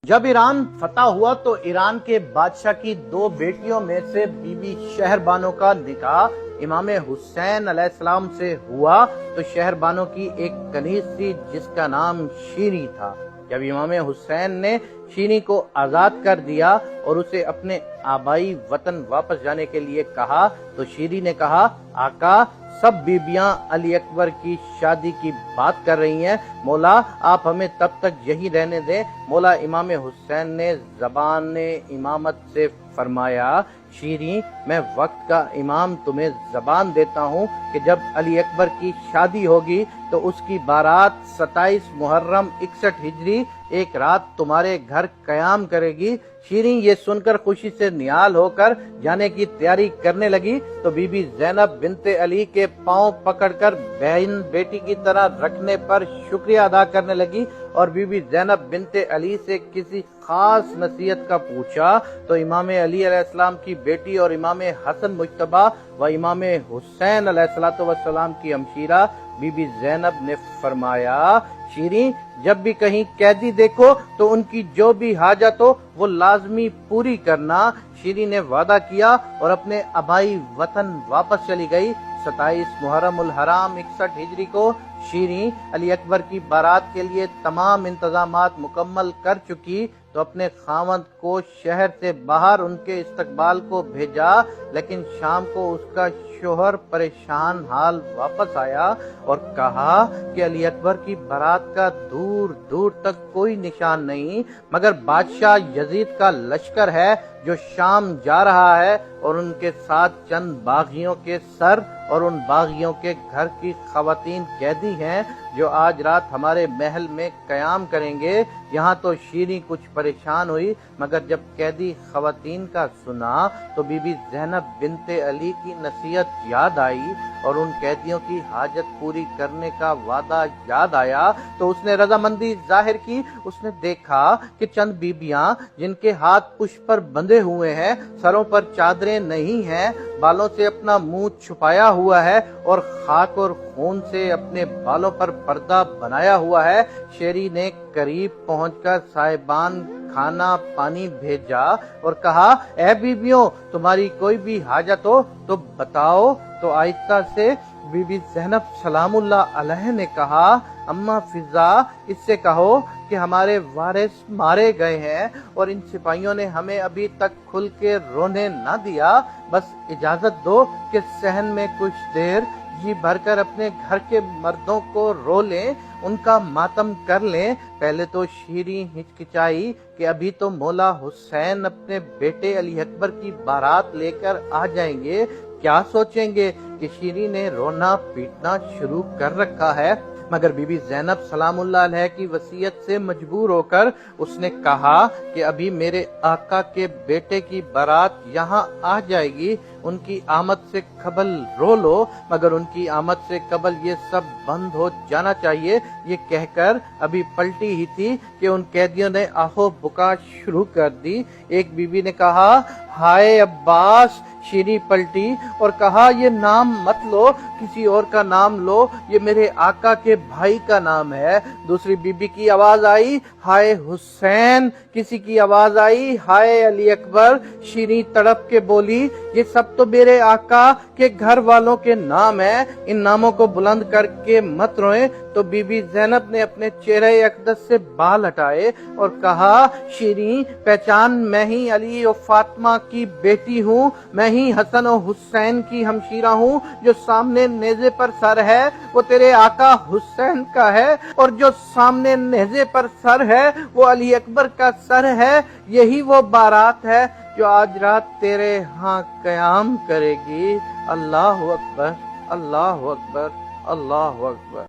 جب ایران فتح ہوا تو ایران کے بادشاہ کی دو بیٹیوں میں سے بی بی شہر بانو کا نکاح امام حسین علیہ السلام سے ہوا تو شہر بانو کی ایک کنیز تھی جس کا نام شیریں تھا۔ جب امام حسین نے شیریں کو آزاد کر دیا اور اسے اپنے آبائی وطن واپس جانے کے لیے کہا تو شیریں نے کہا، آقا سب بیبیاں علی اکبر کی شادی کی بات کر رہی ہیں، مولا آپ ہمیں تب تک یہی رہنے دیں۔ مولا امام حسین نے زبان امامت سے فرمایا، شیریں میں وقت کا امام تمہیں زبان دیتا ہوں کہ جب علی اکبر کی شادی ہوگی تو اس کی بارات 27 محرم 61 ہجری ایک رات تمہارے گھر قیام کرے گی۔ شیریں یہ سن کر خوشی سے نہال ہو کر جانے کی تیاری کرنے لگی تو بی بی زینب بنت علی کے پاؤں پکڑ کر بہن بیٹی کی طرح رکھنے پر شکریہ ادا کرنے لگی، اور بی بی زینب بنت علی سے کسی خاص نصیحت کا پوچھا تو امام علی علیہ السلام کی بیٹی اور امام حسن مجتبی و امام حسین علیہ السلام کی ہمشیرہ بی بی زینب نے فرمایا، شیریں جب بھی کہیں قیدی دیکھو تو ان کی جو بھی حاجت ہو وہ لازمی پوری کرنا۔ شیریں نے وعدہ کیا اور اپنے آبائی وطن واپس چلی گئی۔ 27 محرم الحرام 61 ہجری کو شیریں علی اکبر کی بارات کے لیے تمام انتظامات مکمل کر چکی تو اپنے خاوند کو شہر سے باہر ان کے استقبال کو بھیجا، لیکن شام کو اس کا شوہر پریشان حال واپس آیا اور کہا کہ علی اکبر کی بارات کا دور دور تک کوئی نشان نہیں، مگر بادشاہ یزید کا لشکر ہے جو شام جا رہا ہے اور ان کے ساتھ چند باغیوں کے سر اور ان باغیوں کے گھر کی خواتین قیدی ہیں جو آج رات ہمارے محل میں قیام کریں گے۔ یہاں تو شیریں کچھ پریشان ہوئی، مگر جب قیدی خواتین کا سنا تو بی بی زینب بنت علی کی نصیحت یاد آئی اور ان قیدیوں کی حاجت پوری کرنے کا وعدہ یاد آیا تو اس نے رضامندی ظاہر کی۔ اس نے دیکھا کہ چند بیبیاں جن کے ہاتھ پشت پر بندھے ہوئے ہیں، سروں پر چادریں نہیں ہیں، بالوں سے اپنا منہ چھپایا ہوا ہے اور خاک اور خون سے اپنے بالوں پر پردہ بنایا ہوا ہے۔ شیریں نے قریب پہنچ کر صاحبان کھانا پانی بھیجا اور کہا، اے بیبیوں تمہاری کوئی بھی حاجت ہو تو بتاؤ۔ تو آہستہ سے بی بی زینب سلام اللہ علیہ نے کہا، اماں فضا اس سے کہو کہ ہمارے وارث مارے گئے ہیں اور ان سپاہیوں نے ہمیں ابھی تک کھل کے رونے نہ دیا، بس اجازت دو کہ صحن میں کچھ دیر جی بھر کر اپنے گھر کے مردوں کو رو لیں، ان کا ماتم کر لیں۔ پہلے تو شیریں ہچکچائی کہ ابھی تو مولا حسین اپنے بیٹے علی اکبر کی بارات لے کر آ جائیں گے، کیا سوچیں گے کہ شیریں نے رونا پیٹنا شروع کر رکھا ہے، مگر بی بی زینب سلام اللہ علیہ کی وصیت سے مجبور ہو کر اس نے کہا کہ ابھی میرے آقا کے بیٹے کی بارات یہاں آ جائے گی، ان کی آمد سے قبل رو لو، مگر ان کی آمد سے قبل یہ سب بند ہو جانا چاہیے۔ یہ کہہ کر ابھی پلٹی ہی تھی کہ ان قیدیوں نے آہو بکا شروع کر دی۔ ایک بیوی نے کہا، ہائے عباس۔ شیریں پلٹی اور کہا، یہ نام مت لو، کسی اور کا نام لو، یہ میرے آقا کے بھائی کا نام ہے۔ دوسری بی بی کی آواز آئی، ہائے حسین۔ کسی کی آواز آئی، ہائے علی اکبر۔ شیریں تڑپ کے بولی، یہ سب تو میرے آقا کے گھر والوں کے نام ہیں، ان ناموں کو بلند کر کے مت روئیں۔ تو بی بی زینب نے اپنے چہرہ اقدس سے بال ہٹائے اور کہا، شیریں پہچان، میں ہی علی و فاطمہ کی بیٹی ہوں، میں ہی حسن و حسین کی ہمشیرہ ہوں۔ جو سامنے نیزے پر سر ہے وہ تیرے آقا حسین کا ہے، اور جو سامنے نیزے پر سر ہے وہ علی اکبر کا سر ہے۔ یہی وہ بارات ہے جو آج رات تیرے ہاں قیام کرے گی۔ اللہ اکبر، اللہ اکبر، اللہ اکبر۔